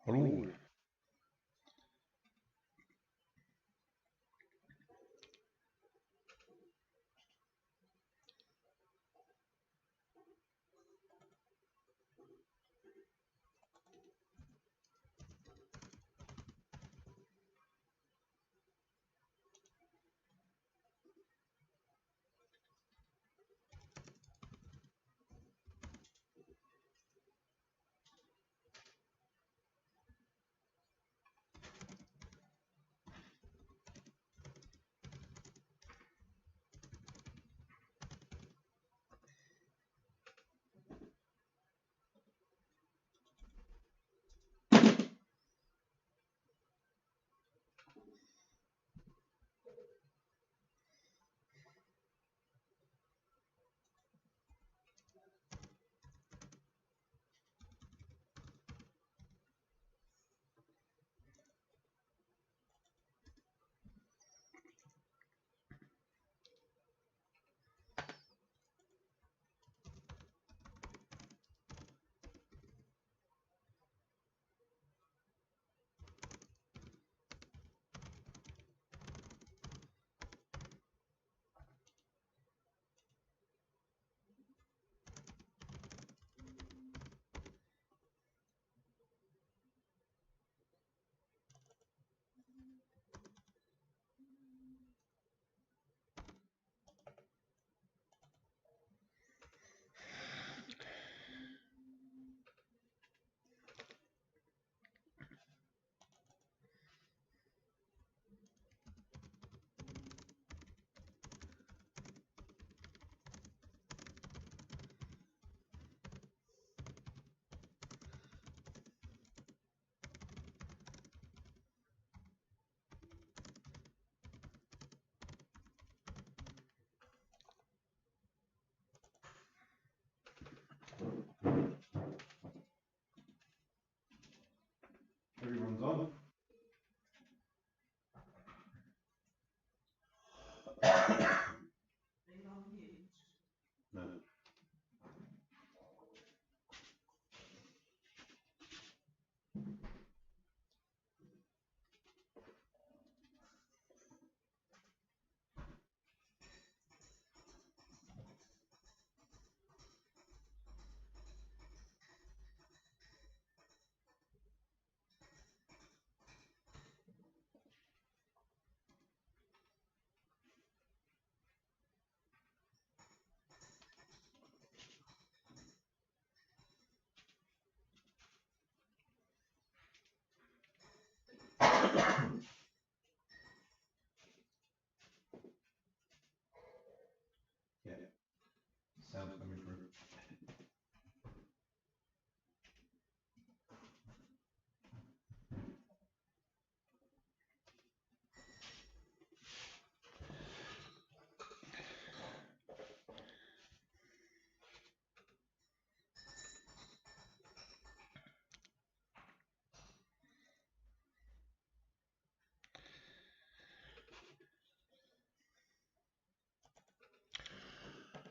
Hallo. Everyone's on. No. Yeah. Sounds coming through.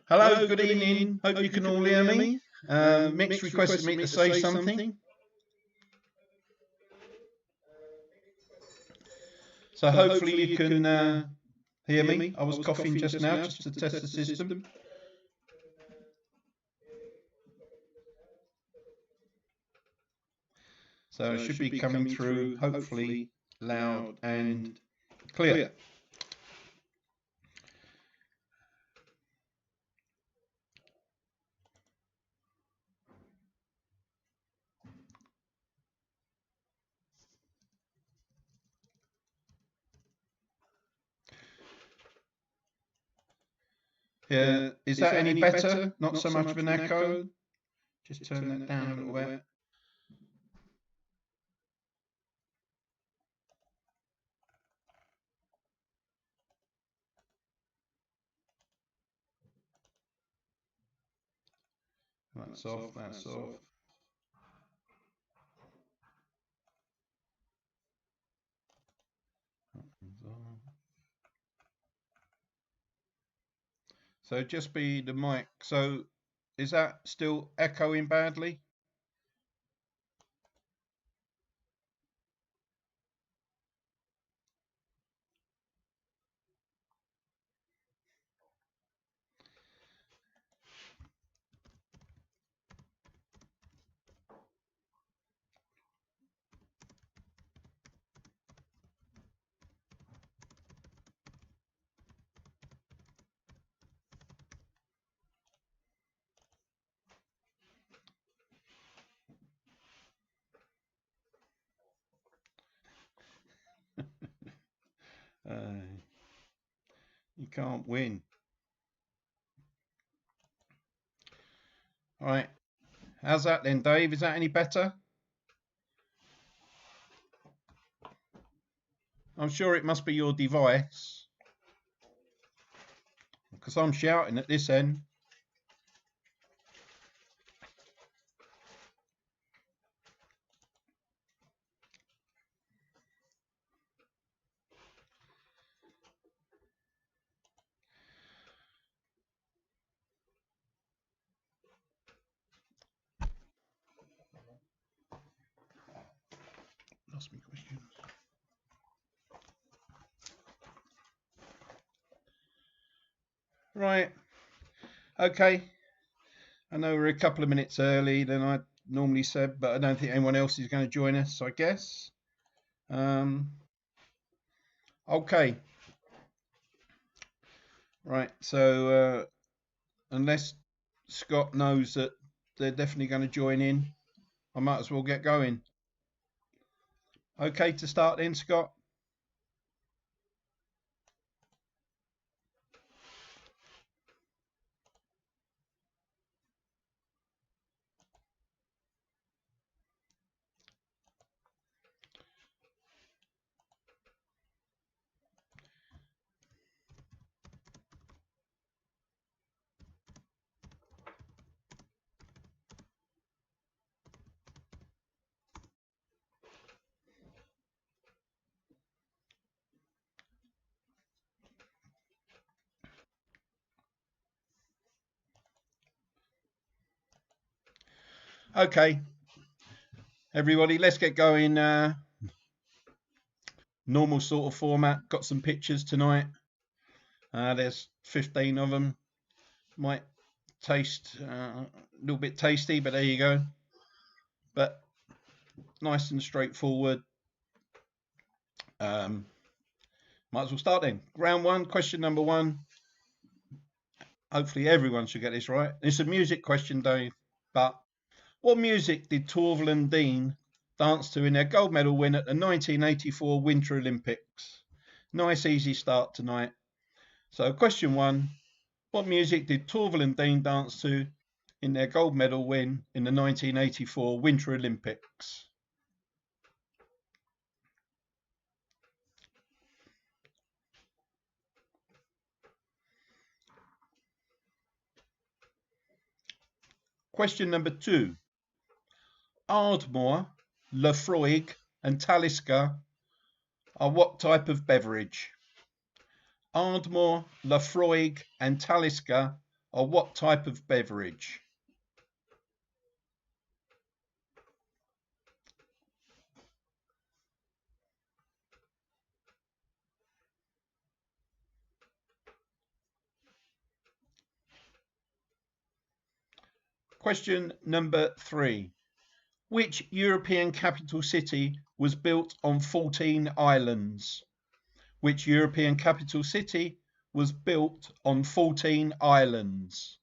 Hello, good evening. Hope you can all hear me. Mick's requested me to say something. So hopefully you can hear me. I was coughing just now just to test the system. So it should be coming through hopefully loud and clear. Yeah, is that any better? Not so much of an echo? Just turn that down a little bit. That's off, that's off. So just be the mic. So is that still echoing badly? You can't win. All right. How's that then, Dave? Is that any better? I'm sure it must be your device, because I'm shouting at this end. Lost me questions. Right. Okay. I know we're a couple of minutes early than I normally said, but I don't think anyone else is going to join us, I guess. Okay. Right. So unless Scott knows that they're definitely going to join in, I might as well get going. Okay to start then, Scott? Okay, everybody, let's get going. Normal sort of format. Got some pictures tonight. There's 15 of them. Might taste a little bit tasty, but there you go. But nice and straightforward. Might as well start then. Round one, question number one. Hopefully everyone should get this right. It's a music question, Dave. But what music did Torvill and Dean dance to in their gold medal win at the 1984 Winter Olympics? Nice, easy start tonight. So question one, what music did Torvill and Dean dance to in their gold medal win in the 1984 Winter Olympics? Question number two. Ardmore, Lefroy and Talisker are what type of beverage? Ardmore, Lefroy and Talisker are what type of beverage? Question number three. Which European capital city was built on 14 islands? Which European capital city was built on 14 islands?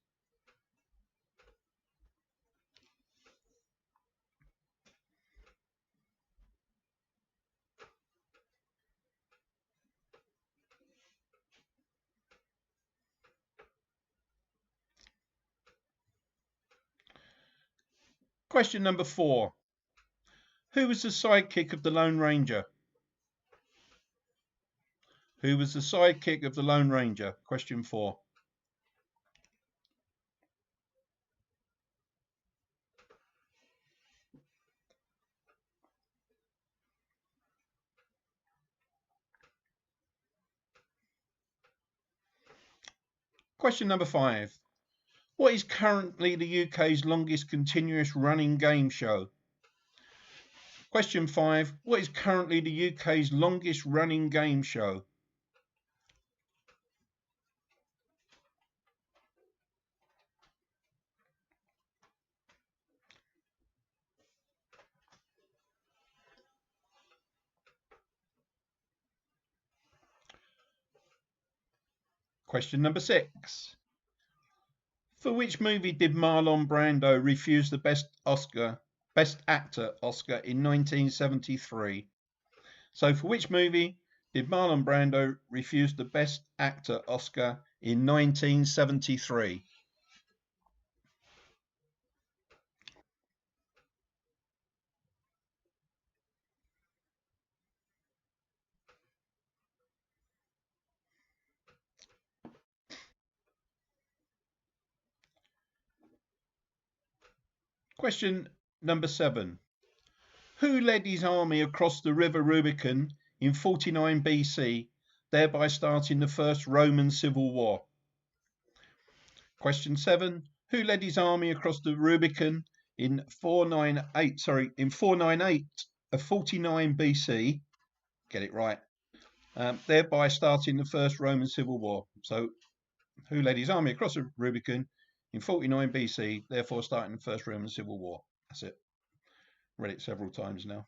Question number four. Who was the sidekick of the Lone Ranger? Who was the sidekick of the Lone Ranger? Question four. Question number five. What is currently the UK's longest continuous running game show? Question five. What is currently the UK's longest running game show? Question number six. For which movie did Marlon Brando refuse the Best Actor Oscar in 1973? So for which movie did Marlon Brando refuse the Best Actor Oscar in 1973? Question number 7. Who led his army across the river Rubicon in 49 BC, thereby starting the first Roman civil war? Question 7. Who led his army across the Rubicon in 498 of 49 BC? Get it right. Thereby starting the first Roman civil war. So, who led his army across the Rubicon in 49 BC, therefore starting the first Roman civil war? That's it. Read it several times now.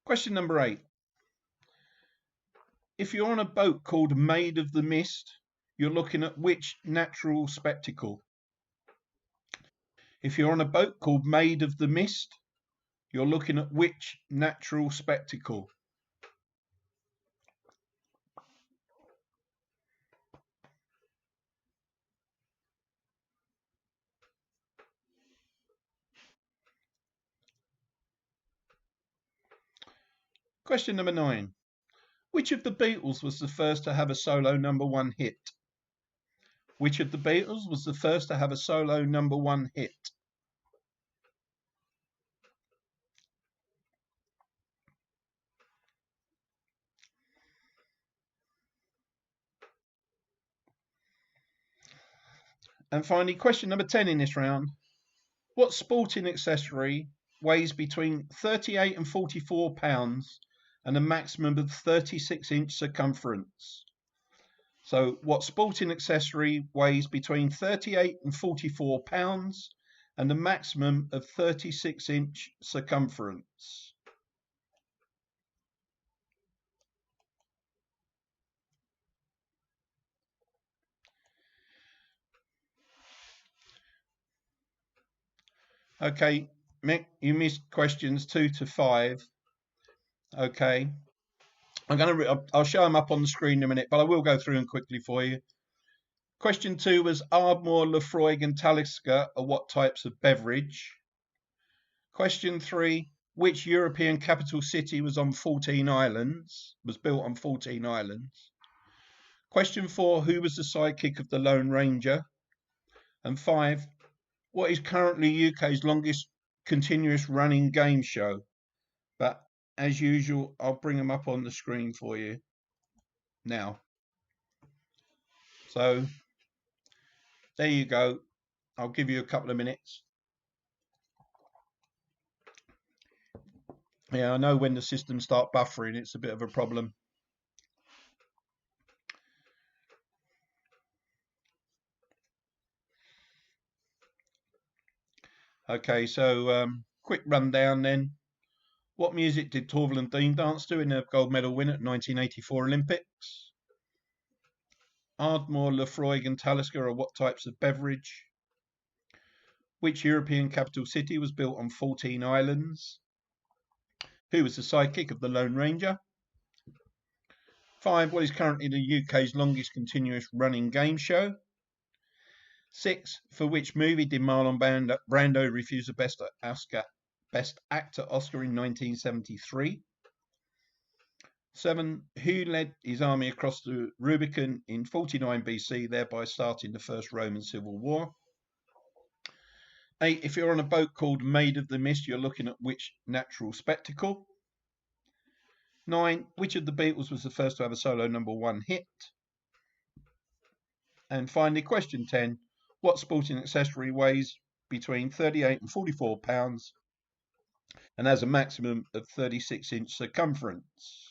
Question number 8. If you're on a boat called Maid of the Mist, you're looking at which natural spectacle? If you're on a boat called Maid of the Mist, you're looking at which natural spectacle? Question number 9. Which of the Beatles was the first to have a solo #1 hit? Which of the Beatles was the first to have a solo #1 hit? And finally, question number 10 in this round. What sporting accessory weighs between 38 and 44 pounds and a maximum of 36-inch circumference? So, what sporting accessory weighs between 38 and 44 pounds and a maximum of 36-inch circumference? Okay, Mick, you missed questions 2 to 5. Okay, I'll show them up on the screen in a minute, but I will go through them quickly for you. Question 2 was Ardmore, Lefroy, and Talisker are what types of beverage? Question 3, which European capital city was on 14 islands? Was built on 14 islands? Question 4, who was the sidekick of the Lone Ranger? And 5, what is currently UK's longest continuous running game show? But as usual, I'll bring them up on the screen for you now. So there you go. I'll give you a couple of minutes. Yeah, I know when the systems start buffering, it's a bit of a problem. Okay, so quick rundown then. What music did Torval and Dean dance to in their gold medal win at 1984 Olympics? Ardmore, Lefroy, and Talisker are what types of beverage? Which European capital city was built on 14 islands? Who was the sidekick of the Lone Ranger? 5, what is currently the UK's longest continuous running game show? 6, for which movie did Marlon Brando refuse the Best Actor Oscar in 1973? 7, who led his army across the Rubicon in 49 BC, thereby starting the first Roman Civil War? 8, if you're on a boat called Maid of the Mist, you're looking at which natural spectacle? 9, which of the Beatles was the first to have a solo #1 hit? And finally, question 10, what sporting accessory weighs between 38 and 44 pounds and has a maximum of 36-inch circumference?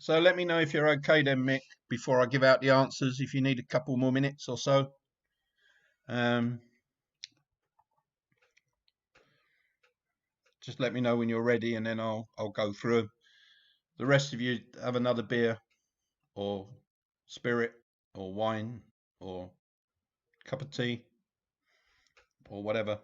So let me know if you're okay then, Mick, before I give out the answers, if you need a couple more minutes or so. Just let me know when you're ready, and then I'll go through. The rest of you have another beer or spirit or wine or cup of tea or whatever.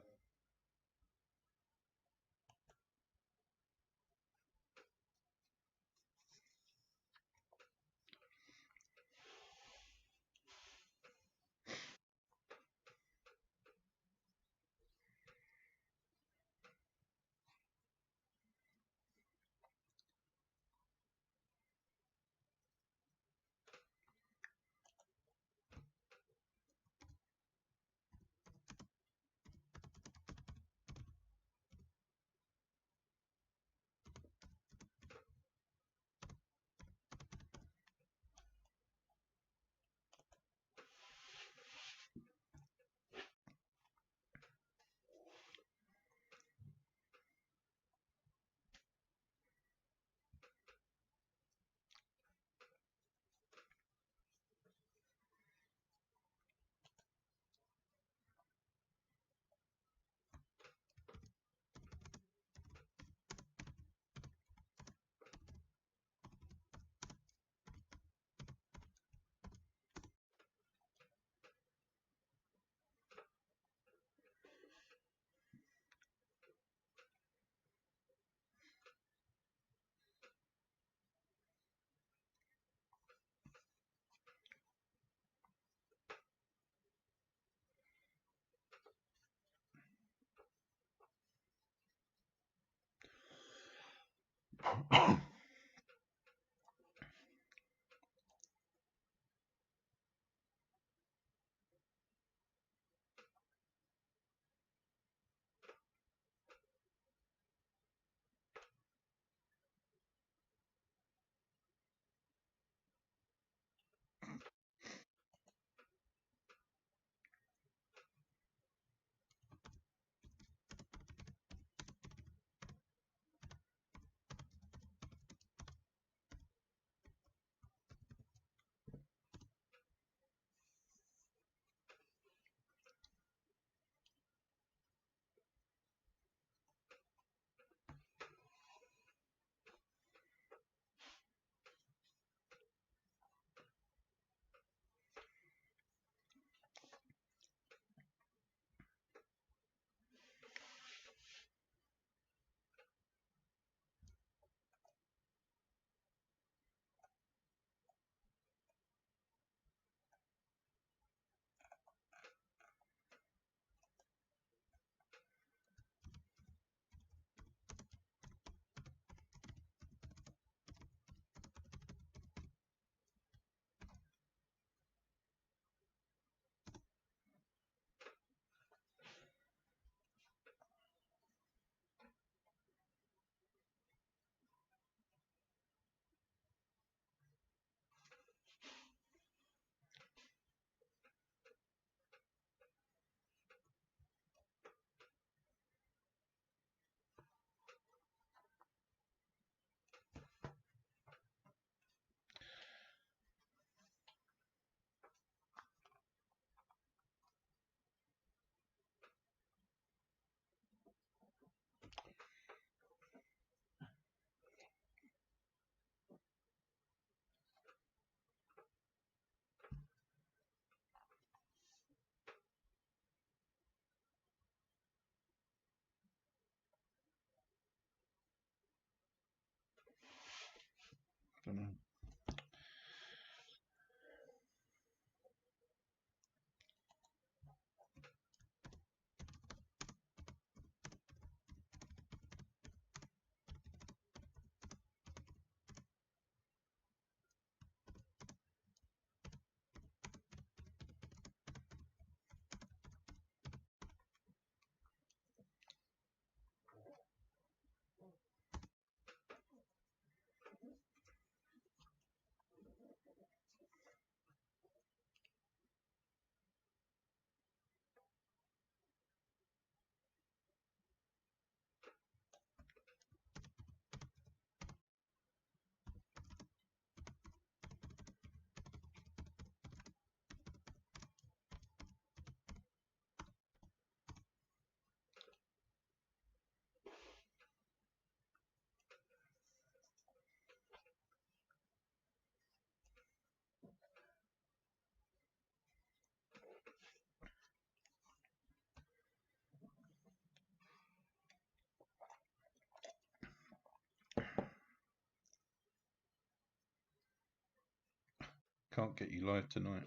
can't get you live tonight.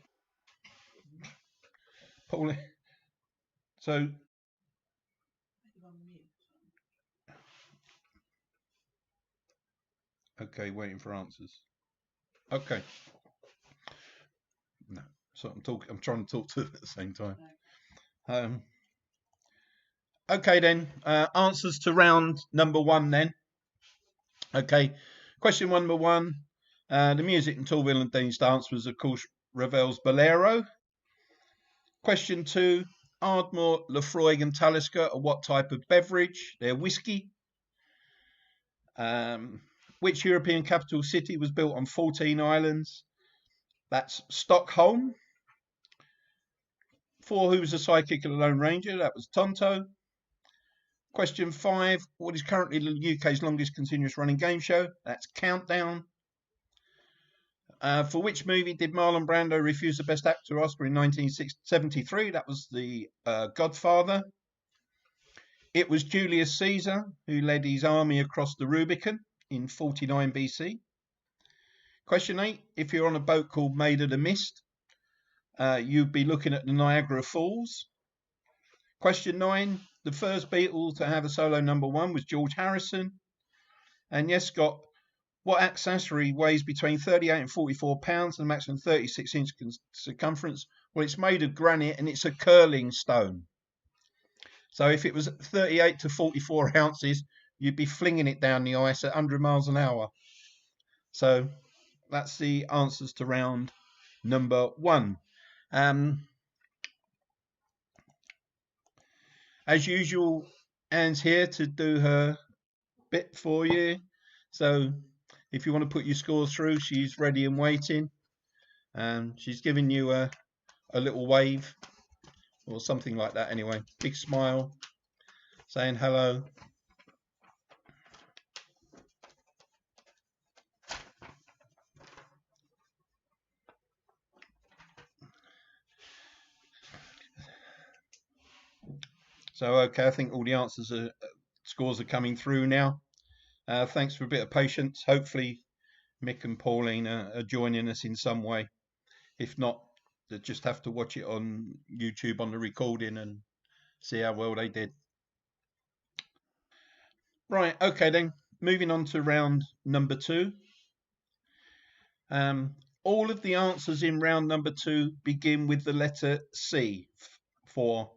Pauline. So. Okay, waiting for answers. Okay. No, so I'm trying to talk to them at the same time. Okay then. Answers to round number 1 then. Okay. Question number 1. The music in Tourville and Dean's dance was, of course, Ravel's Bolero. Question 2. Ardmore, Lefroy and Talisker are what type of beverage? They're whiskey. Which European capital city was built on 14 islands? That's Stockholm. 4. Who was a sidekick of the Lone Ranger? That was Tonto. Question 5. What is currently the UK's longest continuous running game show? That's Countdown. For which movie did Marlon Brando refuse the Best Actor Oscar in 1973? That was The Godfather. It was Julius Caesar who led his army across the Rubicon in 49 BC. Question 8. If you're on a boat called Maid of the Mist, you'd be looking at the Niagara Falls. Question 9. The first Beatle to have a solo number 1 was George Harrison. And yes, Scott, what accessory weighs between 38 and 44 pounds and a maximum 36-inch circumference? Well, it's made of granite and it's a curling stone. So if it was 38 to 44 ounces, you'd be flinging it down the ice at 100 miles an hour. So that's the answers to round number 1. As usual, Anne's here to do her bit for you. So if you want to put your scores through, she's ready and waiting. She's giving you a little wave or something like that anyway. Big smile, saying hello. So, okay, I think all the scores are coming through now. Thanks for a bit of patience. Hopefully Mick and Pauline are joining us in some way. If not, they just have to watch it on YouTube on the recording and see how well they did. Right, okay then. Moving on to round number 2. All of the answers in round number 2 begin with the letter C for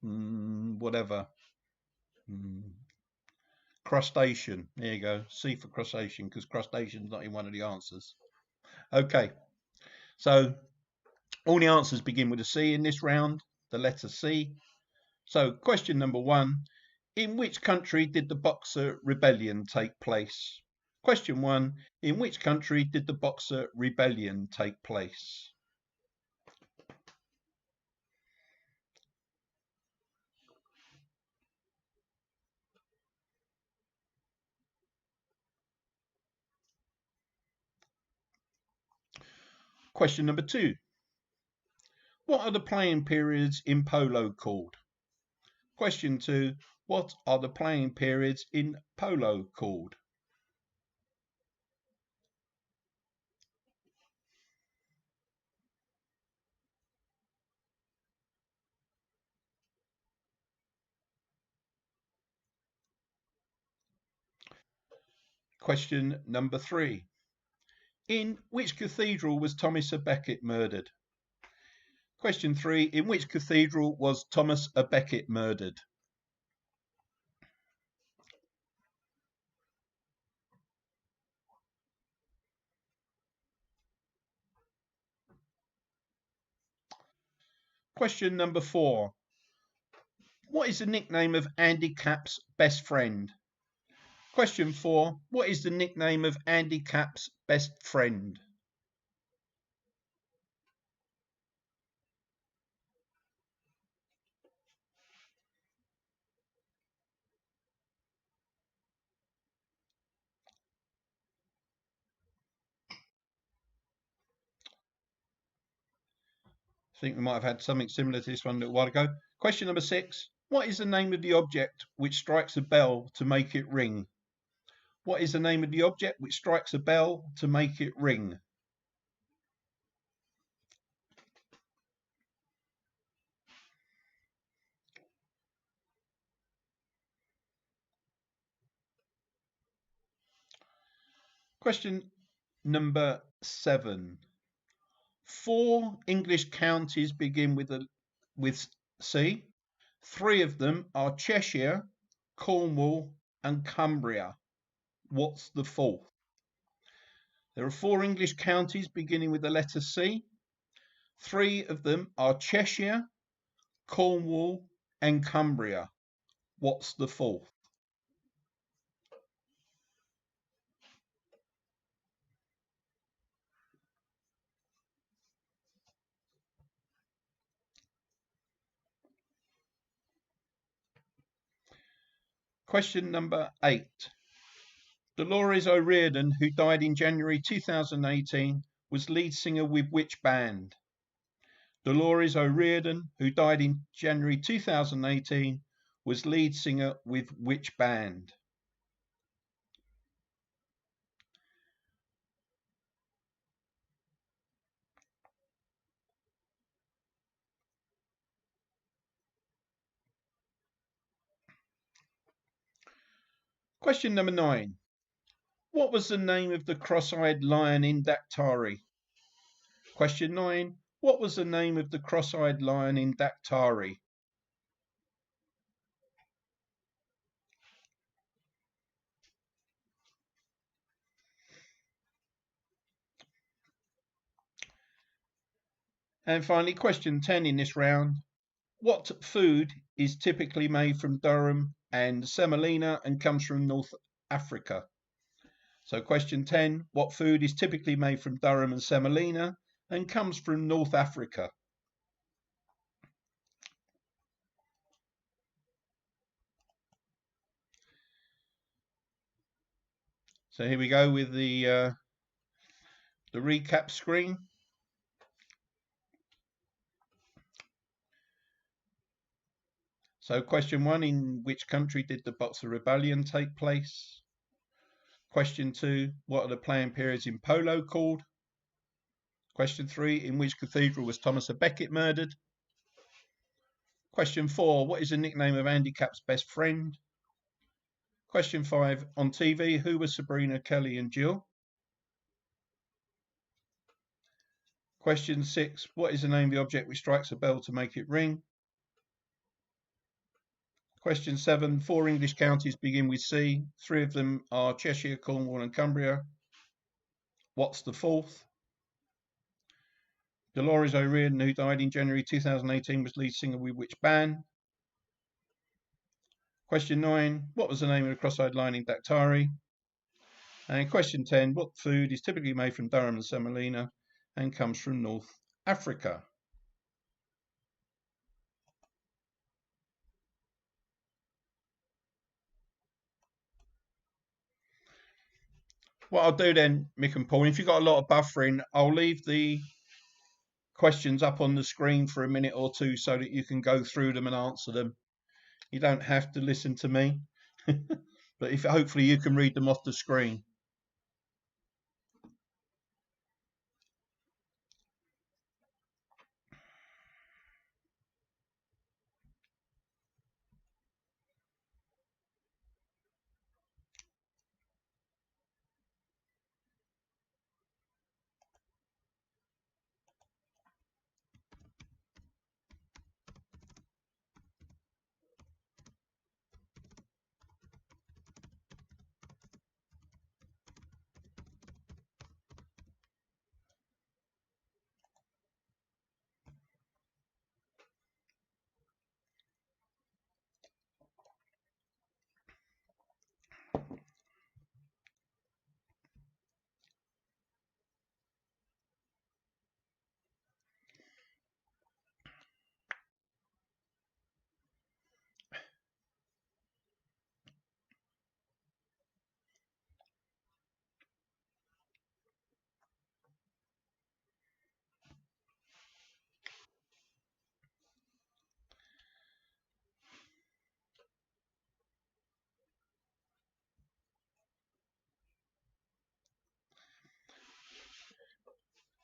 whatever. Crustacean. There you go. C for crustacean, because crustacean is not in one of the answers. Okay. So all the answers begin with a C in this round, the letter C. So question number 1. In which country did the Boxer Rebellion take place? Question 1. In which country did the Boxer Rebellion take place? Question number 2. What are the playing periods in polo called? Question 2. What are the playing periods in polo called? Question number 3. In which cathedral was Thomas à Becket murdered? Question 3. In which cathedral was Thomas à Becket murdered? Question number 4. What is the nickname of Andy Capp's best friend? Question 4. What is the nickname of Andy Capp's best friend? I think we might have had something similar to this one a little while ago. Question number 6. What is the name of the object which strikes a bell to make it ring? What is the name of the object which strikes a bell to make it ring? Question number 7. 4 English counties begin with C. 3 of them are Cheshire, Cornwall, and Cumbria. What's the fourth? There are 4 English counties beginning with the letter C. 3 of them are Cheshire, Cornwall, and Cumbria. What's the fourth? Question number 8. Dolores O'Riordan, who died in January 2018, was lead singer with which band? Dolores O'Riordan, who died in January 2018, was lead singer with which band? Question number 9. What was the name of the cross-eyed lion in Daktari? Question 9. What was the name of the cross-eyed lion in Daktari? And finally, question 10 in this round. What food is typically made from durum and semolina and comes from North Africa? So question 10, what food is typically made from durum and semolina and comes from North Africa? So here we go with the recap screen. So question 1, in which country did the Boxer Rebellion take place? Question 2, what are the playing periods in polo called? Question 3, in which cathedral was Thomas à Becket murdered? Question 4, what is the nickname of Andy Capp's best friend? Question 5, on TV, who were Sabrina, Kelly and Jill? Question 6, what is the name of the object which strikes a bell to make it ring? Question 7, 4 English counties begin with C. 3 of them are Cheshire, Cornwall and Cumbria. What's the fourth? Dolores O'Riordan, who died in January 2018, was lead singer with which band? Question 9, what was the name of the cross-eyed lion in Daktari? And question 10, what food is typically made from durum and semolina and comes from North Africa? What I'll do then, Mick and Paul, if you've got a lot of buffering, I'll leave the questions up on the screen for a minute or two so that you can go through them and answer them. You don't have to listen to me, but hopefully you can read them off the screen.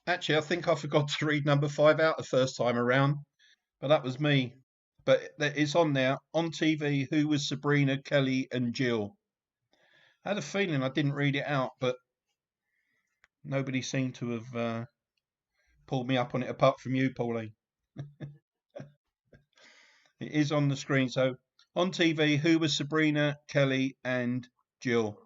Actually, I think I forgot to read number 5 out the first time around, but that was me. But it's on there. On TV, who was Sabrina, Kelly, and Jill? I had a feeling I didn't read it out, but nobody seemed to have pulled me up on it apart from you, Pauline. It is on the screen. So on TV, who was Sabrina, Kelly, and Jill?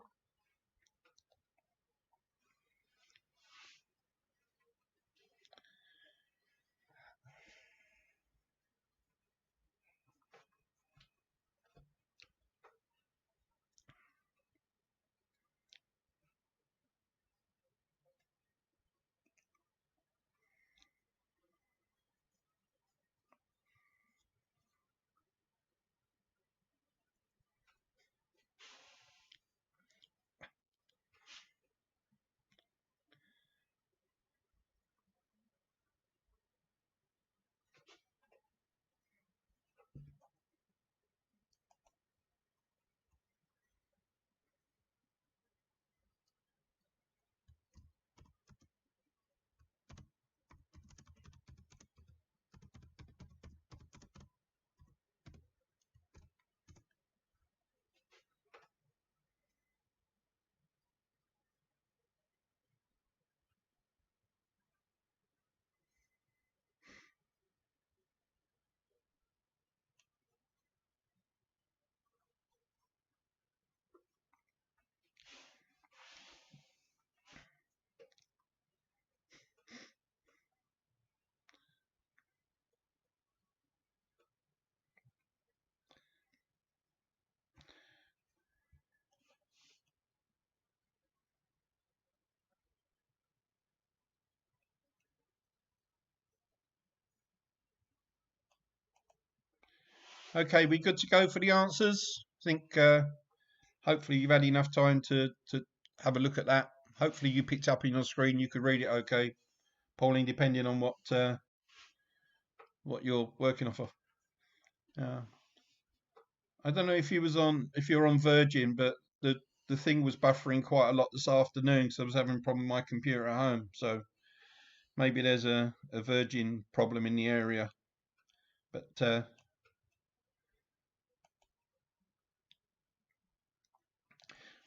Okay, we good to go for the answers? I think hopefully you've had enough time to have a look at that. Hopefully you picked up on your screen. You could read it okay, Pauline, depending on what you're working off of. Uh, I don't know if you're on Virgin, but the thing was buffering quite a lot this afternoon, so I was having a problem with my computer at home. So maybe there's a Virgin problem in the area. But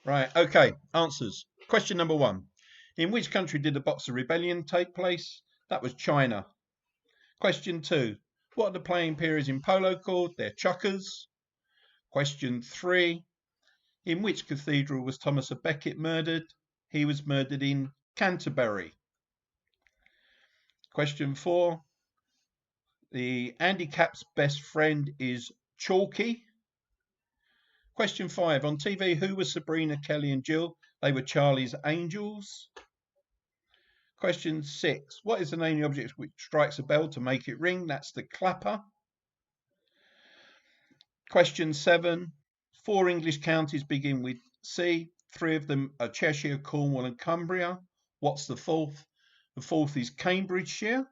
right, okay, answers. Question number 1. In which country did the Boxer Rebellion take place? That was China. Question 2. What are the playing periods in polo called? They're chukkers. Question 3. In which cathedral was Thomas à Becket murdered? He was murdered in Canterbury. Question 4. The handicap's best friend is Chalky. Question 5. On TV, who was Sabrina, Kelly, and Jill? They were Charlie's Angels. Question 6. What is the name of the object which strikes a bell to make it ring? That's the clapper. Question 7. 4 English counties begin with C. 3 of them are Cheshire, Cornwall, and Cumbria. What's the fourth? The fourth is Cambridgeshire.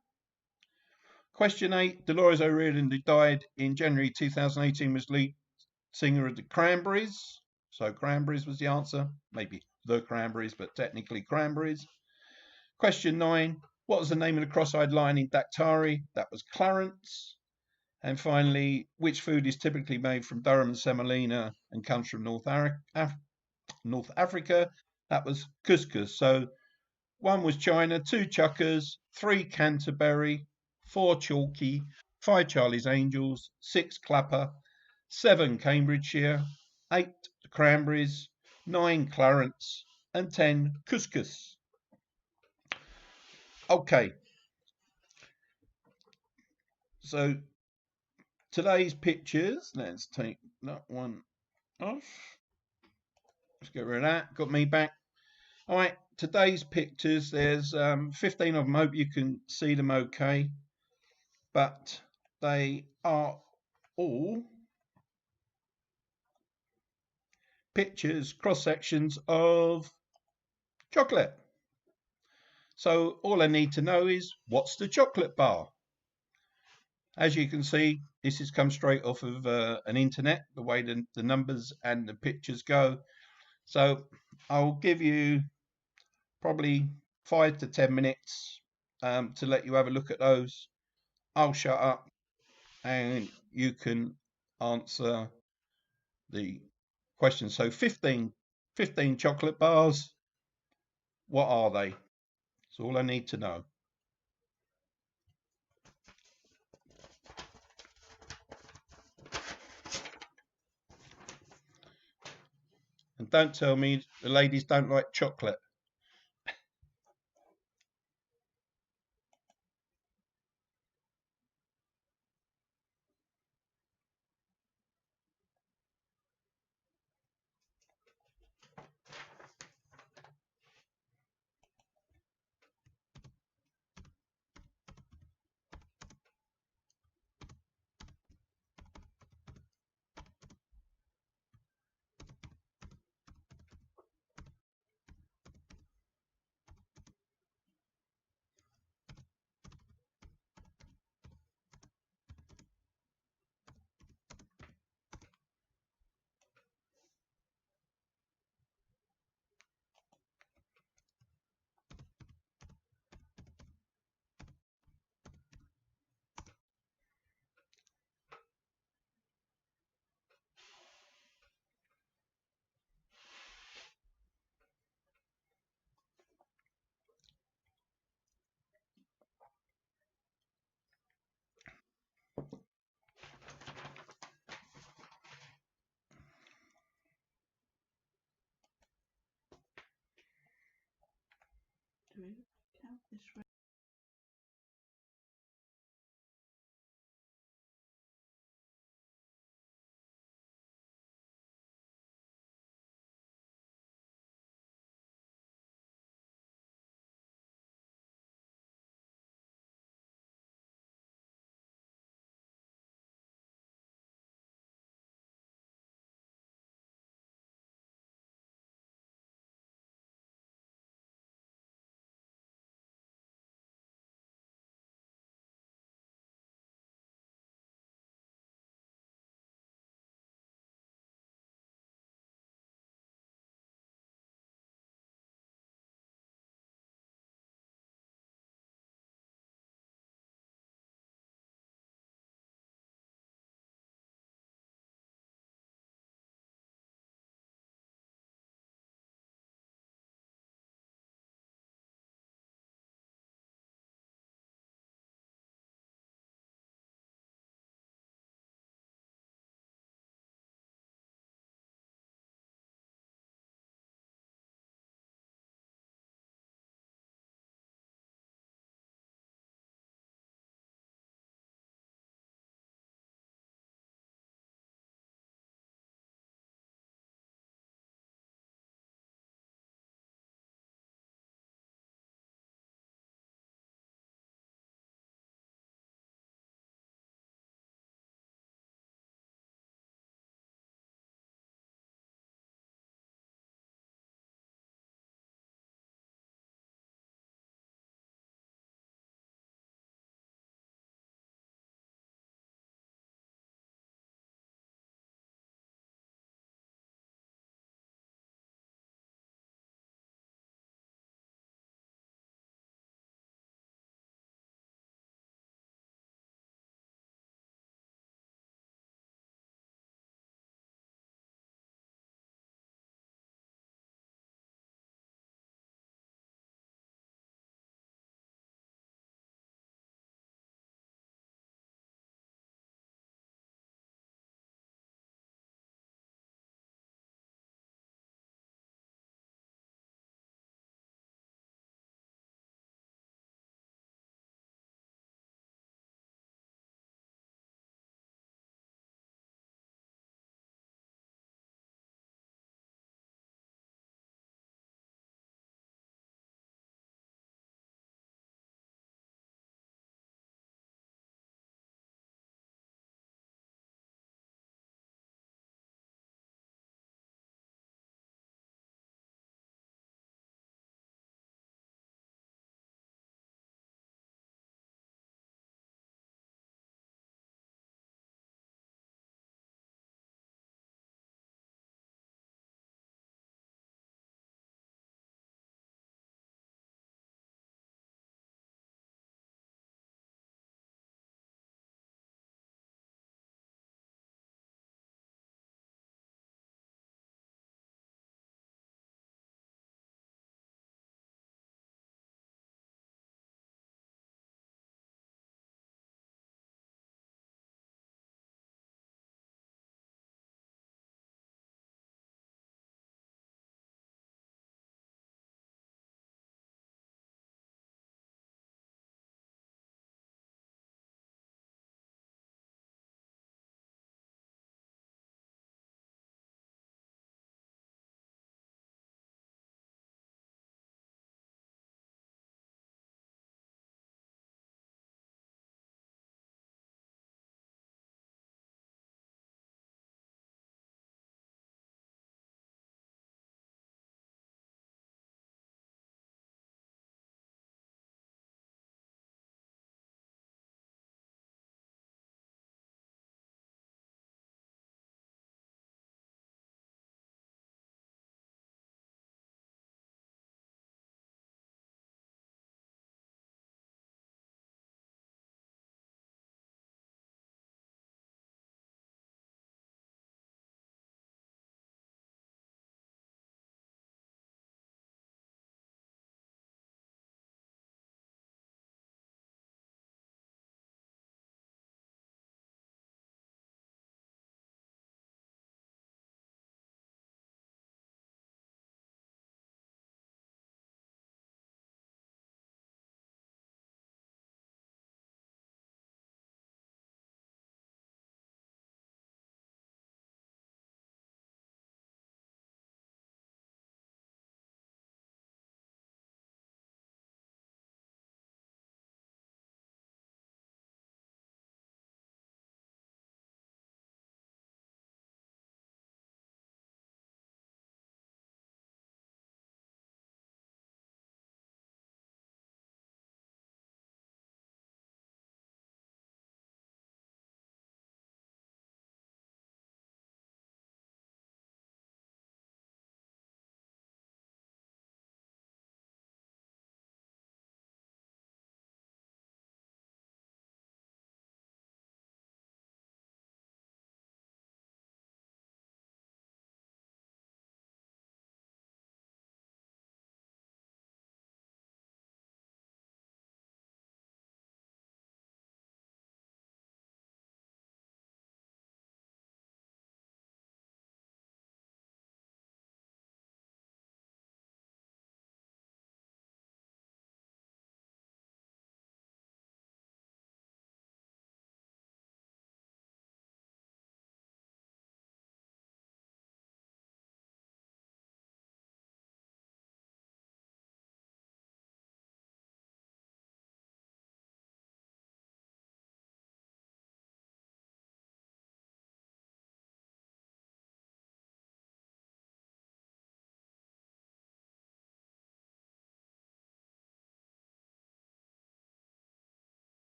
Question 8. Dolores O'Riordan, who died in January 2018, was lead singer of the Cranberries. So Cranberries was the answer. Maybe the Cranberries, but technically Cranberries. Question 9. What was the name of the cross-eyed lion in Daktari? That was Clarence. And finally, which food is typically made from durum and semolina and comes from North Africa? That was couscous. So 1 was China, 2 chukkers, 3 Canterbury, 4 Chalky, 5 Charlie's Angels, 6 Clapper, 7 Cambridgeshire, 8 Cranberries, 9 Clarence, and 10 couscous. Okay. So today's pictures, let's take that one off. Let's get rid of that. Got me back. All right, today's pictures, there's 15 of them. Hope you can see them okay. But they are all pictures, cross sections of chocolate. So all I need to know is, what's the chocolate bar? As you can see, this has come straight off of an internet, the way the numbers and the pictures go. So I'll give you probably 5 to 10 minutes to let you have a look at those. I'll shut up and you can answer the question. So 15 chocolate bars. What are they? That's all I need to know. And don't tell me the ladies don't like chocolate. Do we count this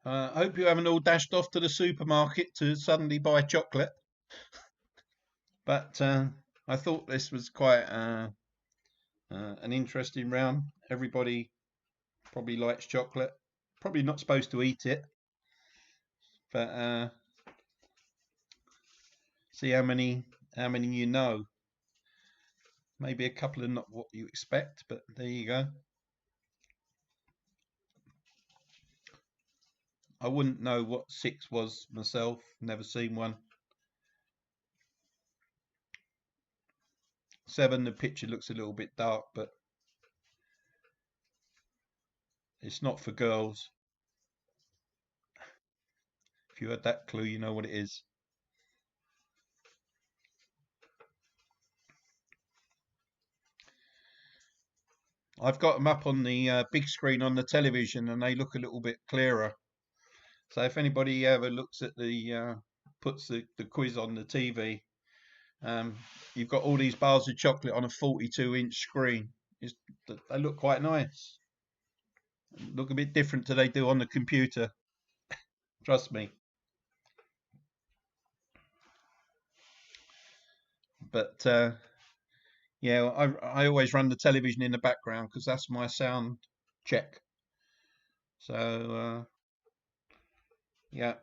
I hope you haven't all dashed off to the supermarket to suddenly buy chocolate. But I thought this was quite an interesting round. Everybody probably likes chocolate. Probably not supposed to eat it, but see how many you know. Maybe a couple are not what you expect, but there you go. I wouldn't know what 6 was myself. Never seen one. 7, the picture looks a little bit dark, but it's not for girls. If you had that clue, you know what it is. I've got them up on the big screen on the television, and they look a little bit clearer. So if anybody ever looks at the puts the quiz on the TV, you've got all these bars of chocolate on a 42-inch screen. They look quite nice. Look a bit different to they do on the computer. Trust me. But yeah, I always run the television in the background because that's my sound check. So yeah.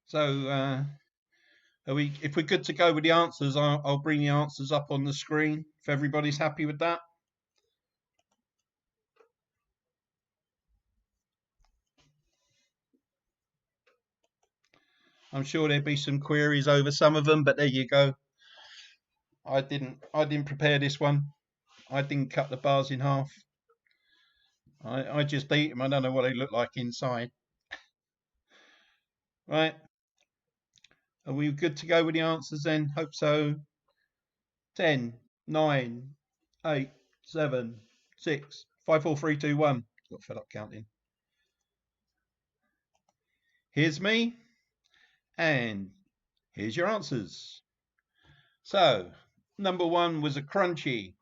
So if we're good to go with the answers, I'll bring the answers up on the screen if everybody's happy with that. I'm sure there'll be some queries over some of them, but there you go. I didn't prepare this one. I didn't cut the bars in half. I just eat them. I don't know what they look like inside. Right. Are we good to go with the answers then? Hope so. 10, 9, 8, 7, 6, 5, 4, 3, 2, 1. Got fed up counting. Here's me. And here's your answers. So, number 1 was a Crunchy.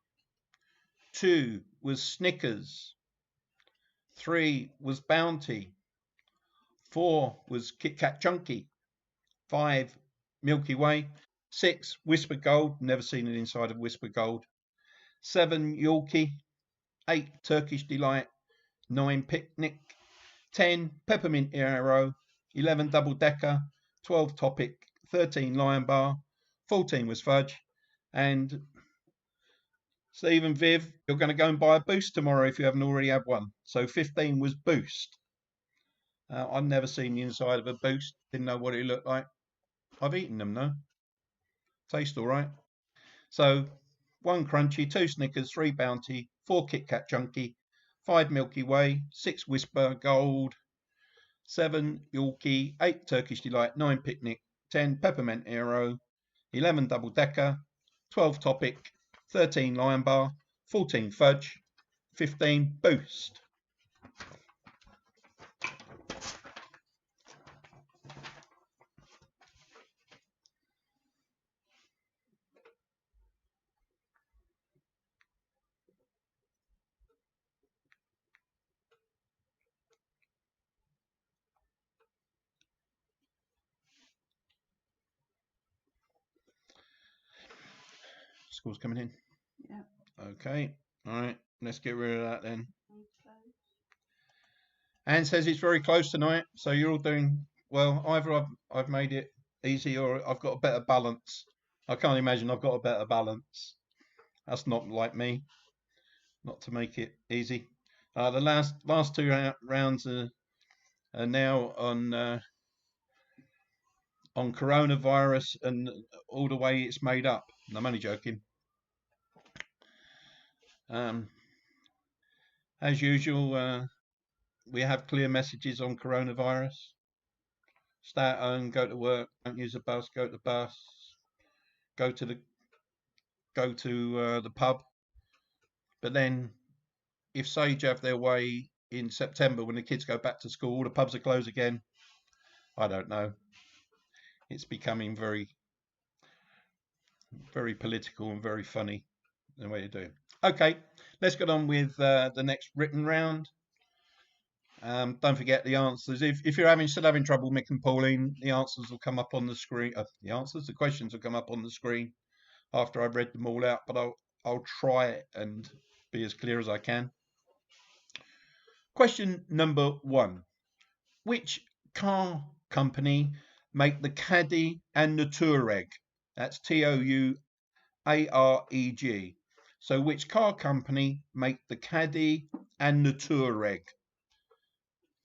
2 was Snickers. 3 was Bounty. 4 was Kit Kat Chunky. 5 Milky Way. 6 Whisper Gold. Never seen it inside of Whisper Gold. 7 Yorkie. 8 Turkish Delight. 9 Picnic. 10 Peppermint Arrow. 11 Double Decker. 12 Topic. 13 Lion Bar. 14 was Fudge. And Steve and Viv, you're going to go and buy a Boost tomorrow if you haven't already had one. So 15 was Boost. I've never seen the inside of a Boost. Didn't know what it looked like. I've eaten them though. Taste all right. So 1 Crunchy, 2 Snickers, 3 Bounty, 4 Kit Kat Chunky, 5 Milky Way, 6 Whisper Gold, 7 Yorkie, 8 Turkish Delight, 9 Picnic, 10 Peppermint Aero, 11 Double Decker, 12 Topic, 13 Lion Bar, 14 Fudge, 15 Boost. Score's coming in. Yeah. Okay. All right. Let's get rid of that then. Okay. Anne says it's very close tonight, so you're all doing well. Either I've made it easy or I've got a better balance. I can't imagine I've got a better balance. That's not like me, not to make it easy. The last 2 rounds are now on coronavirus and all the way it's made up. And I'm only joking. As usual, we have clear messages on coronavirus. Stay at home, go to work, don't use a bus, go to the bus, go to the pub. But then, if Sage have their way in September when the kids go back to school, the pubs are closed again. I don't know. It's becoming very, very political and very funny the way you do it. Okay, let's get on with the next written round. Don't forget the answers. If you're still having trouble, Mick and Pauline, the answers will come up on the screen. The questions will come up on the screen after I've read them all out. But I'll try and be as clear as I can. Question number 1: which car company make the Caddy and the Touareg? That's Touareg. So which car company make the Caddy and the Touareg?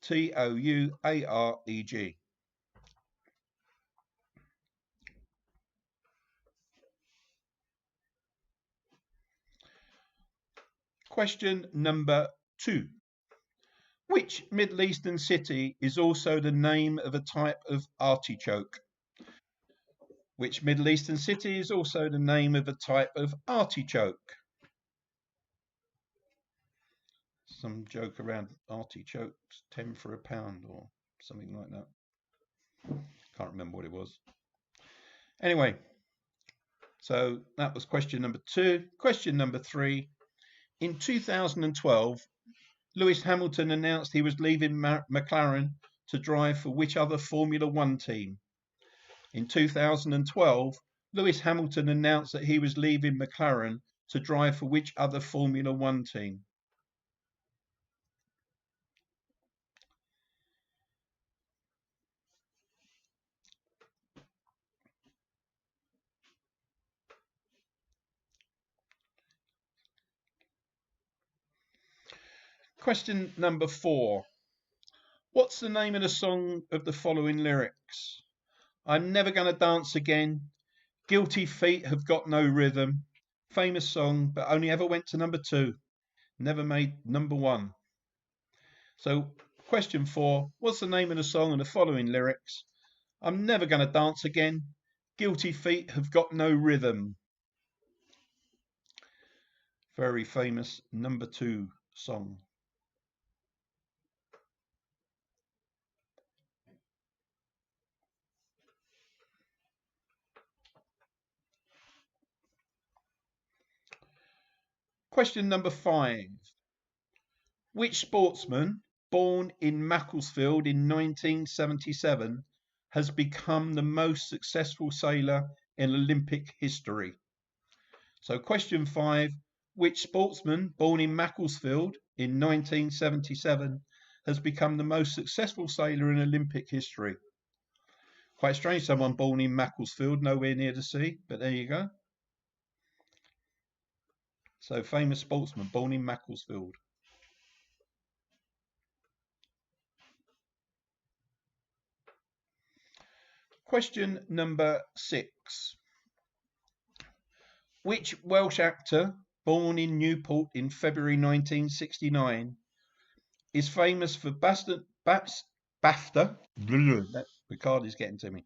Touareg. Question number 2: which Middle Eastern city is also the name of a type of artichoke? Which Middle Eastern city is also the name of a type of artichoke? Some joke around artichokes, 10 for a pound or something like that. Can't remember what it was. Anyway, so that was question number 2. Question number 3: in 2012, Lewis Hamilton announced he was leaving McLaren to drive for which other Formula One team? In 2012, Lewis Hamilton announced that he was leaving McLaren to drive for which other Formula One team? Question number 4: what's the name of the song of the following lyrics? I'm never gonna dance again. Guilty feet have got no rhythm. Famous song, but only ever went to number 2. Never made number 1. So, question 4: what's the name of the song and the following lyrics? I'm never gonna dance again. Guilty feet have got no rhythm. Very famous number 2 song. Question number 5: which sportsman born in Macclesfield in 1977 has become the most successful sailor in Olympic history? So question 5: which sportsman born in Macclesfield in 1977 has become the most successful sailor in Olympic history? Quite strange, someone born in Macclesfield, nowhere near the sea, but there you go. So famous sportsman born in Macclesfield. Question number 6. Which Welsh actor, born in Newport in February 1969, is famous for BAFTA? That Bacardi's getting to me.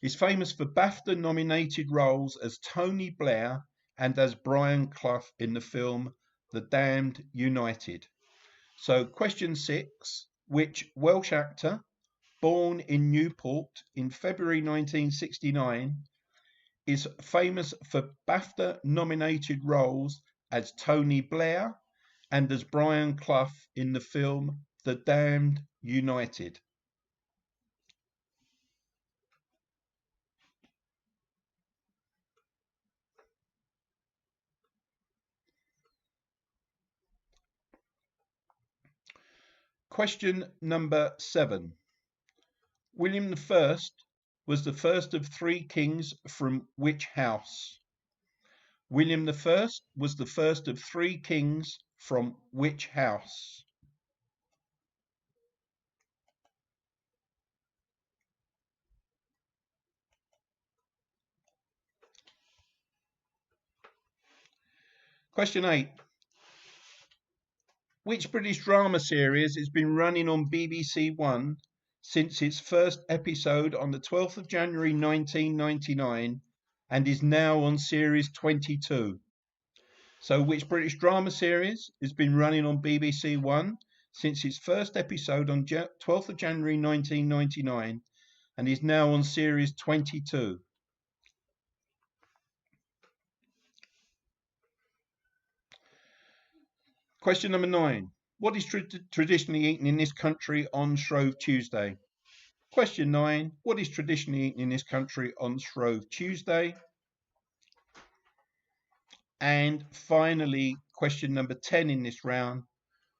Is famous for BAFTA nominated roles as Tony Blair and as Brian Clough in the film The Damned United. So question 6, which Welsh actor, born in Newport in February 1969, is famous for BAFTA nominated roles as Tony Blair and as Brian Clough in the film The Damned United? Question number 7. William I was the first of 3 kings from which house? William I was the first of 3 kings from which house? Question 8. Which British drama series has been running on BBC One since its first episode on the 12th of January 1999 and is now on series 22? So which British drama series has been running on BBC One since its first episode on 12th of January 1999 and is now on series 22? Question number 9. What is traditionally eaten in this country on Shrove Tuesday? Question 9. What is traditionally eaten in this country on Shrove Tuesday? And finally, question number 10 in this round.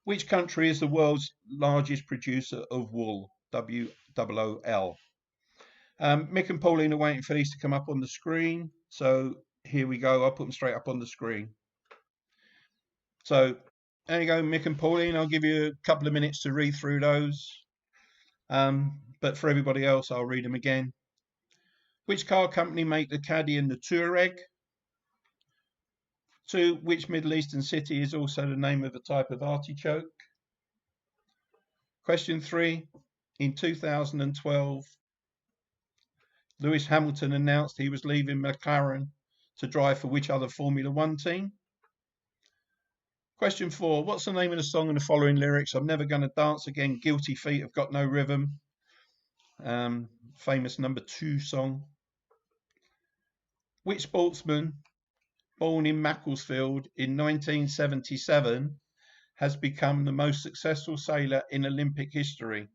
Which country is the world's largest producer of wool? WOOL. Mick and Pauline are waiting for these to come up on the screen. So here we go. I'll put them straight up on the screen. So there you go, Mick and Pauline. I'll give you a couple of minutes to read through those. But for everybody else, I'll read them again. Which car company make the Caddy and the Touareg? 2. Which Middle Eastern city is also the name of a type of artichoke? Question 3. In 2012, Lewis Hamilton announced he was leaving McLaren to drive for which other Formula One team? Question 4. What's the name of the song and the following lyrics? I'm never going to dance again. Guilty feet have got no rhythm. Famous number 2 song. Which sportsman, born in Macclesfield in 1977, has become the most successful sailor in Olympic history?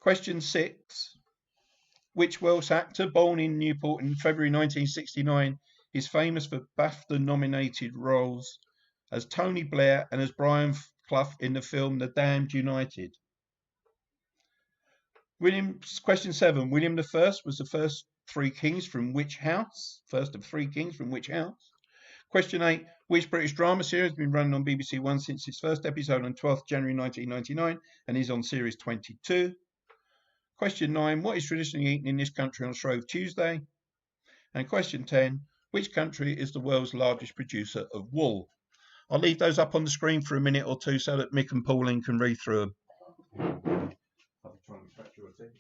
Question 6. Which Welsh actor, born in Newport in February 1969, is famous for BAFTA-nominated roles as Tony Blair and as Brian Clough in the film The Damned United? Question 7. William I was the first 3 kings from which house? First of 3 kings from which house? Question 8. Which British drama series has been running on BBC One since its first episode on 12th January 1999 and is on series 22? Question 9. What is traditionally eaten in this country on Shrove Tuesday? And question 10. Which country is the world's largest producer of wool? I'll leave those up on the screen for a minute or two so that Mick and Pauline can read through them. I'll be trying to attract your attention.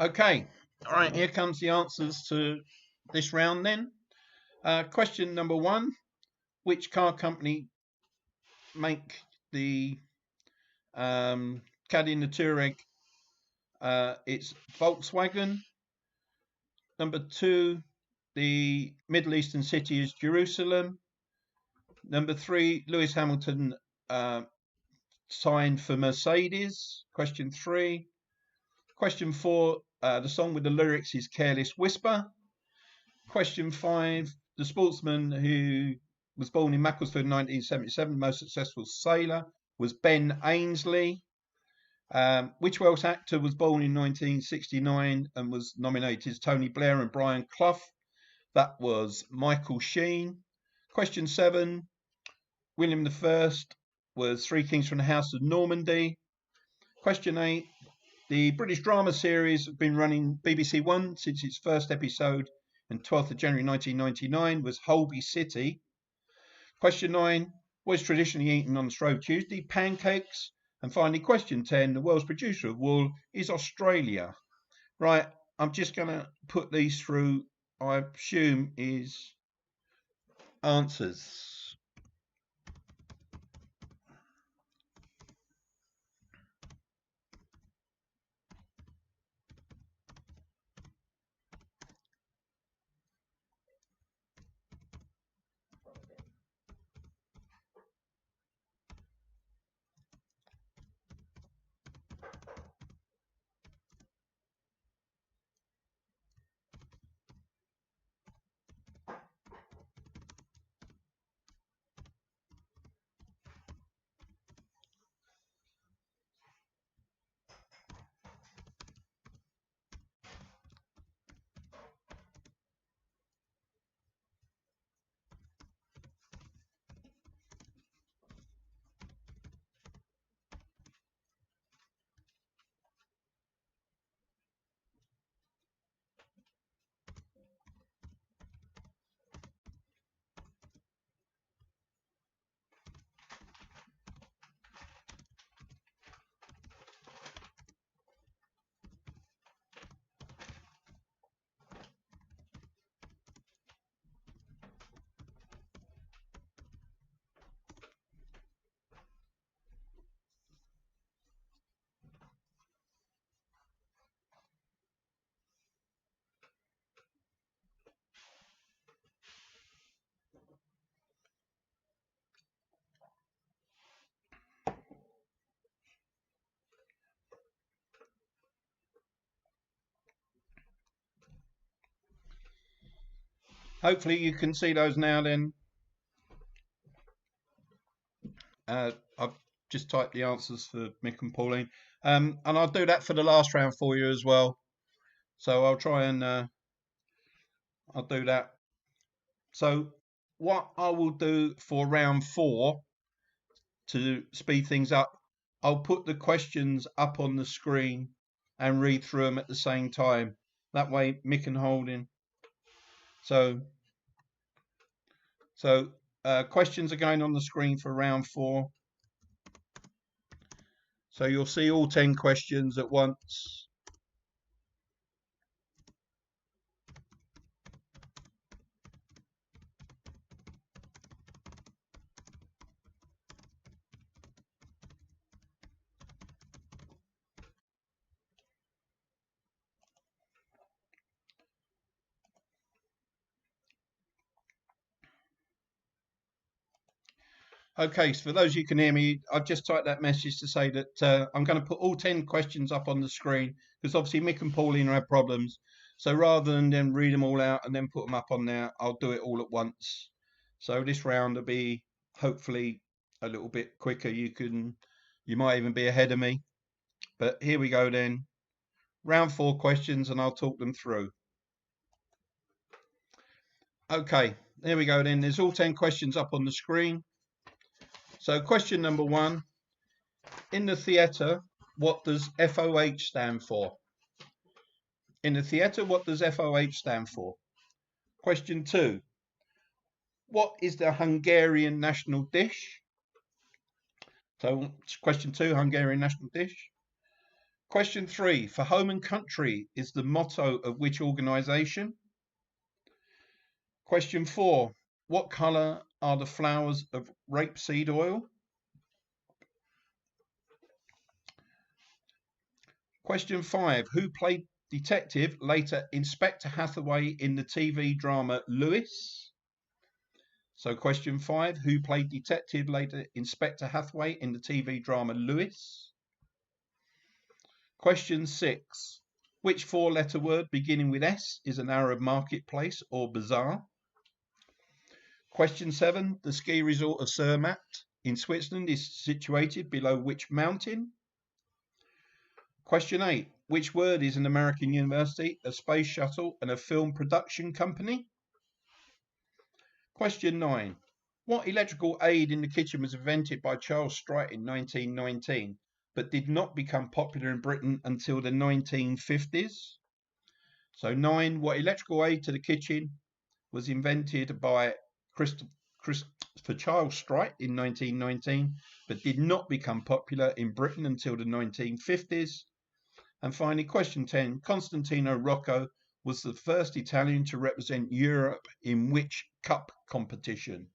Okay, all right, here comes the answers to this round then. Question number 1, which car company make the Caddy and the Touareg? It's Volkswagen. Number 2, the Middle Eastern city is Jerusalem. Number 3, Lewis Hamilton signed for Mercedes. Question 3. Question 4, the song with the lyrics is Careless Whisper. Question 5, the sportsman who was born in Macclesfield in 1977, the most successful sailor, was Ben Ainsley. Which Welsh actor was born in 1969 and was nominated as Tony Blair and Brian Clough? That was Michael Sheen. Question 7, William I was Three Kings from the House of Normandy. Question 8, the British drama series has been running BBC One since its first episode on 12th of January 1999 was Holby City. Question 9, what is traditionally eaten on the Shrove Tuesday? Pancakes. And finally, question 10, the world's producer of wool is Australia. Right, I'm just going to put these through, I assume, is answers. Hopefully you can see those now then. I've just typed the answers for Mick and Pauline. And I'll do that for the last round for you as well. So I'll try and I'll do that. So what I will do for round 4 to speed things up, I'll put the questions up on the screen and read through them at the same time. That way Mick and Holding. So questions are going on the screen for round 4. So you'll see all 10 questions at once. Okay, so for those you can hear me, I've just typed that message to say that I'm going to put all 10 questions up on the screen because obviously Mick and Pauline have problems. So rather than then read them all out and then put them up on there, I'll do it all at once. So this round will be hopefully a little bit quicker. You might even be ahead of me. But here we go then. Round 4 questions and I'll talk them through. Okay, there we go then. There's all 10 questions up on the screen. So question number 1, in the theatre, what does FOH stand for? In the theatre, what does FOH stand for? Question 2, what is the Hungarian national dish? So question 2, Hungarian national dish. Question 3. For home and country is the motto of which organisation? Question 4. What colour are the flowers of rapeseed oil? Question 5. Who played detective, later Inspector Hathaway, in the TV drama Lewis? So question 5. Who played detective, later Inspector Hathaway, in the TV drama Lewis? Question 6. Which four-letter word beginning with S is an Arab marketplace or bazaar? Question 7. The ski resort of Zermatt in Switzerland is situated below which mountain? Question 8. Which word is an American university, a space shuttle, and a film production company? Question 9. What electrical aid in the kitchen was invented by Charles Strite in 1919, but did not become popular in Britain until the 1950s? So 9. What electrical aid to the kitchen was invented by Christopher Charles Strite in 1919, but did not become popular in Britain until the 1950s? And finally, question 10. Constantino Rocco was the first Italian to represent Europe in which cup competition?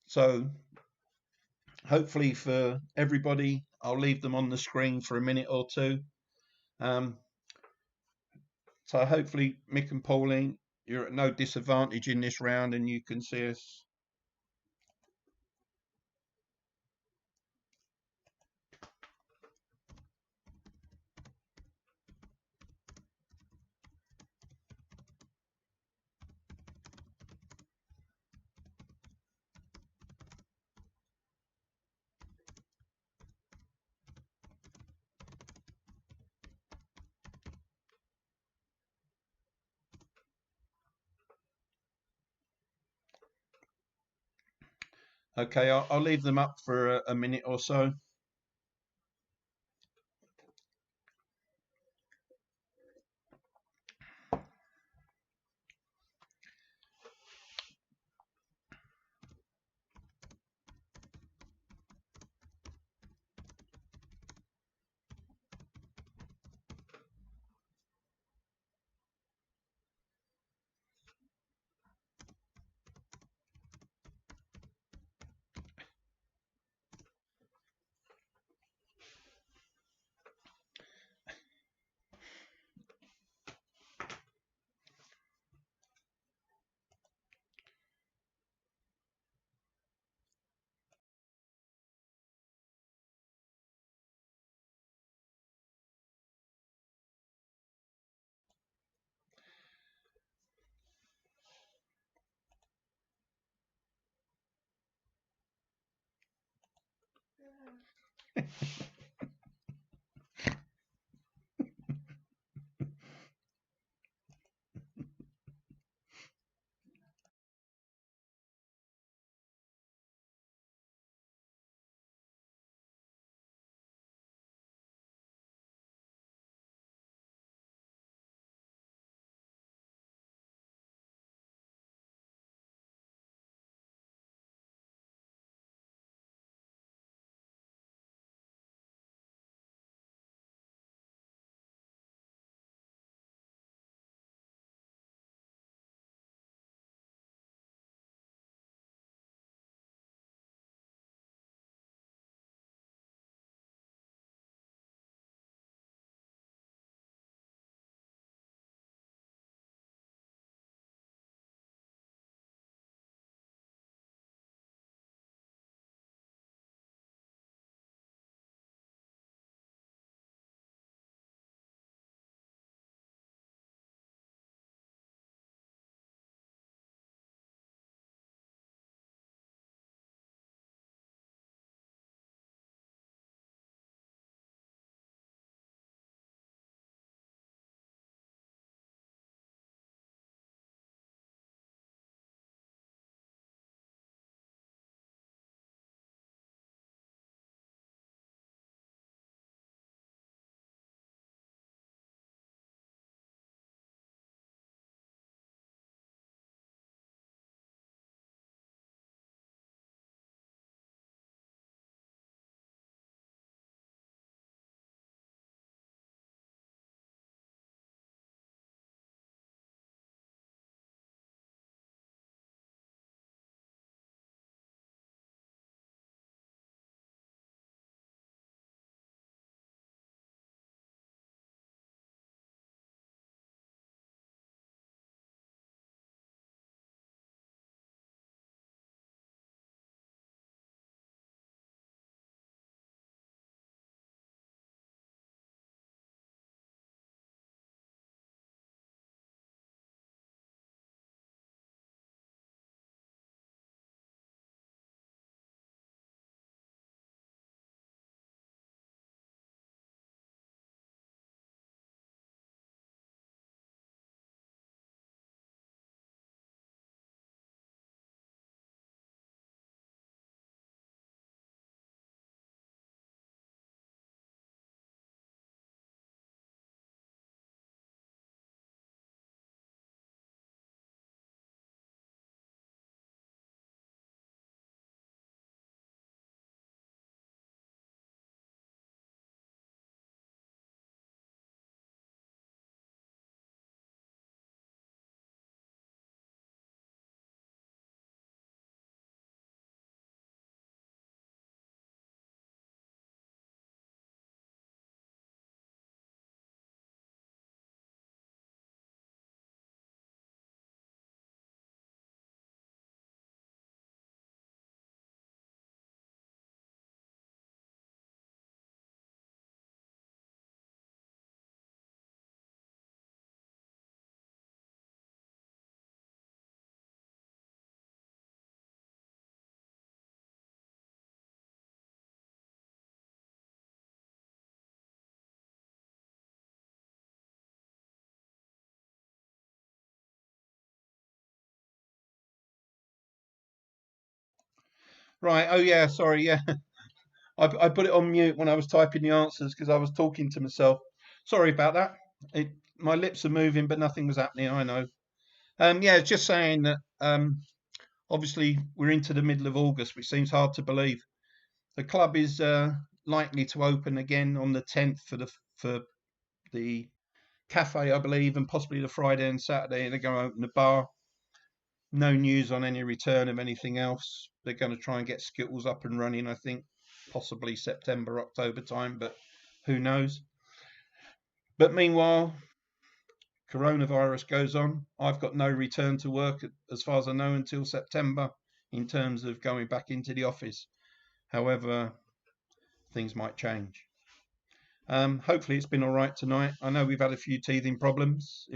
So hopefully for everybody, I'll leave them on the screen for a minute or two. So hopefully, Mick and Pauline, you're at no disadvantage in this round and you can see us. Okay, I'll leave them up for a minute or so. Right. Oh yeah. Sorry. Yeah. I put it on mute when I was typing the answers because I was talking to myself. Sorry about that. My lips are moving, but nothing was happening. I know. Yeah, just saying that. Obviously, we're into the middle of August, which seems hard to believe. The club is likely to open again on the 10th for the cafe, I believe, and possibly the Friday and Saturday. They're going to open the bar. No news on any return of anything else. They're going to try and get Skittles up and running, I think, possibly September, October time, but who knows. But meanwhile, coronavirus goes on. I've got no return to work, as far as I know, until September in terms of going back into the office. However, things might change. Hopefully it's been all right tonight. I know we've had a few teething problems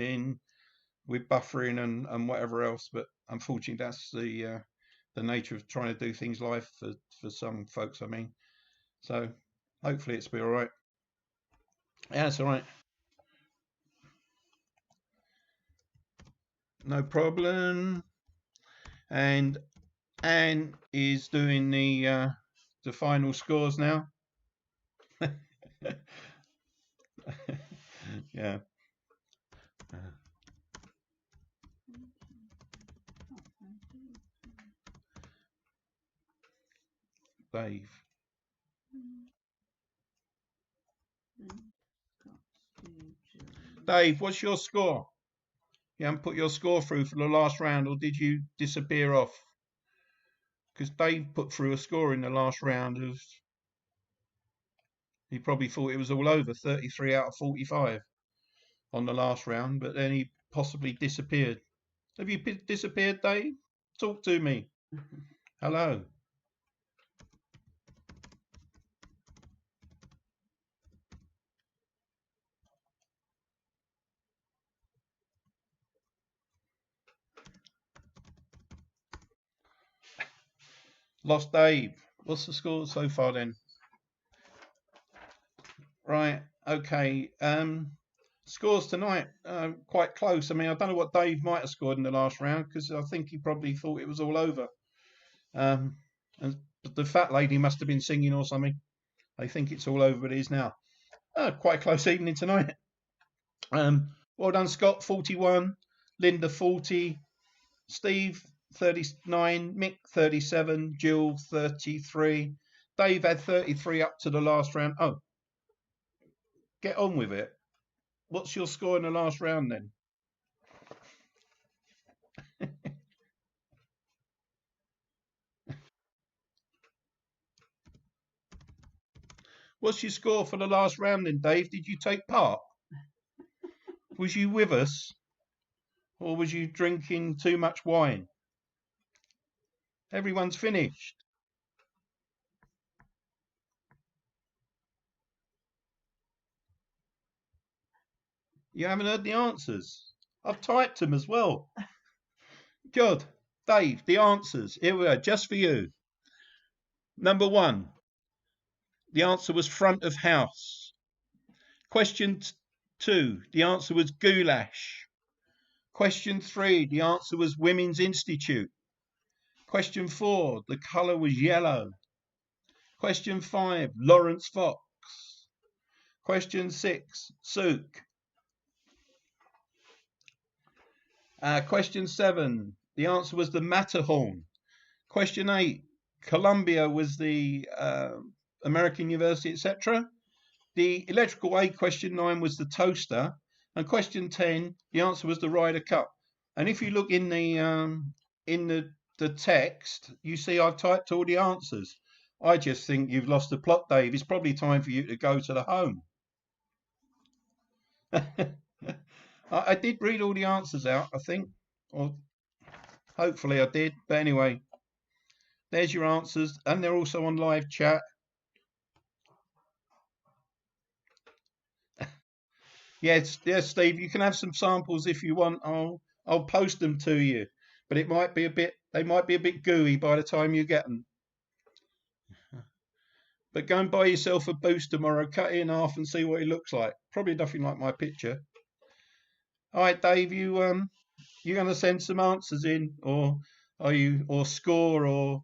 with buffering and whatever else, but unfortunately that's the nature of trying to do things live for some folks. I mean, so hopefully it's been all right. Yeah, it's all right. No problem. And Anne is doing the final scores now. Yeah. Dave. Dave, what's your score? You haven't put your score through for the last round, or did you disappear off? Because Dave put through a score in the last round of. He probably thought it was all over, 33 out of 45 on the last round, but then he possibly disappeared. Have you disappeared, Dave? Talk to me. Hello. Lost Dave. What's the score so far then? Right. Okay. Scores tonight quite close. I mean, I don't know what Dave might have scored in the last round because I think he probably thought it was all over. And the fat lady must have been singing or something. I think it's all over. It is now. Quite a close evening tonight. Well done, Scott. 41. Linda 40. Steve 39. Mick 37. Jill 33. Dave had 33 up to the last round. Oh, get on with it. What's your score in the last round then? What's your score for the last round then, Dave? Did you take part? Was you with us? Or was you drinking too much wine? Everyone's finished. You haven't heard the answers. I've typed them as well. Good. Dave, the answers. Here we are, just for you. Number 1. The answer was front of house. Question 2. The answer was goulash. Question 3. The answer was Women's Institute. Question 4. The colour was yellow. Question 5. Lawrence Fox. Question 6. Souk. Question 7. The answer was the Matterhorn. Question 8. Columbia was the American University, etc. The electrical aid, question 9, was the toaster. And question 10, the answer was the Ryder Cup. And if you look in the text, you see I've typed all the answers. I just think you've lost the plot, Dave. It's probably time for you to go to the home. I did read all the answers out, I think. Or hopefully I did. But anyway, there's your answers. And they're also on live chat. Yes, Steve, you can have some samples if you want. I'll post them to you. But they might be a bit gooey by the time you get them. But go and buy yourself a boost tomorrow, cut it in half and see what it looks like. Probably nothing like my picture. All right, Dave, you going to send some answers in, or are you, or score, or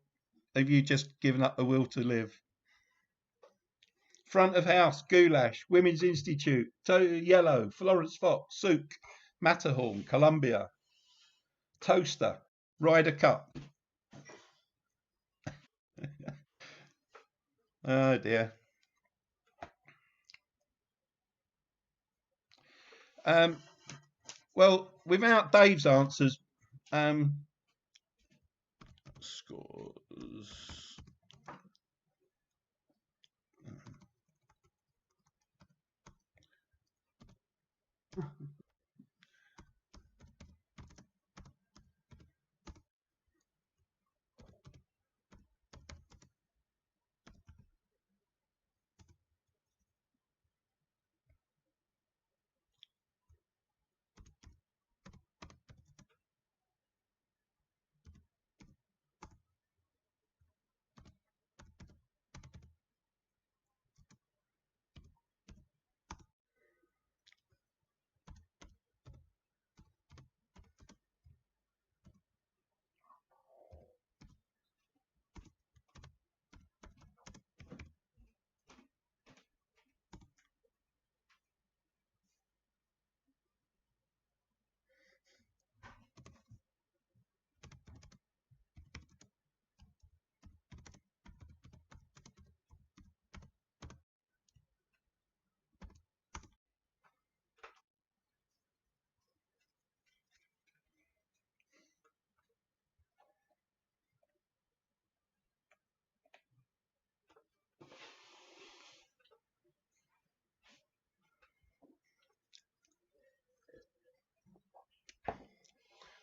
have you just given up the will to live? Front of house, goulash, Women's Institute, yellow, Florence Fox, Souk, Matterhorn, Columbia, toaster, Ryder Cup. Oh dear. Well, without Dave's answers, scores.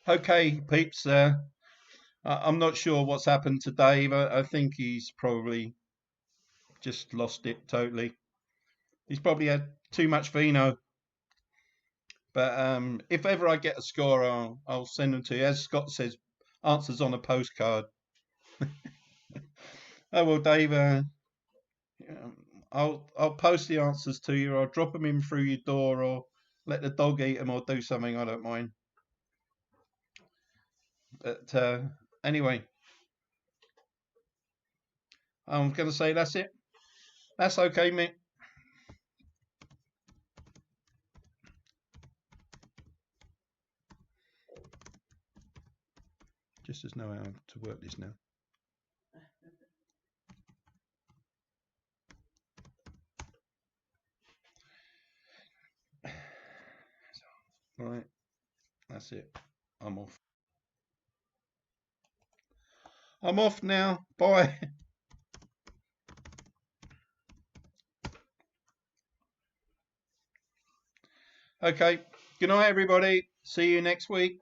Okay, peeps. I'm not sure what's happened to Dave. I think he's probably just lost it totally. He's probably had too much vino. But if ever I get a score, I'll send them to you. As Scott says, answers on a postcard. Oh well, Dave. I'll post the answers to you. I'll drop them in through your door, or let the dog eat them, or do something. I don't mind. But anyway, I'm going to say that's it. That's okay, Mick. Just as know how to work this now. Right, that's it. I'm off. I'm off now. Bye. Okay. Good night, everybody. See you next week.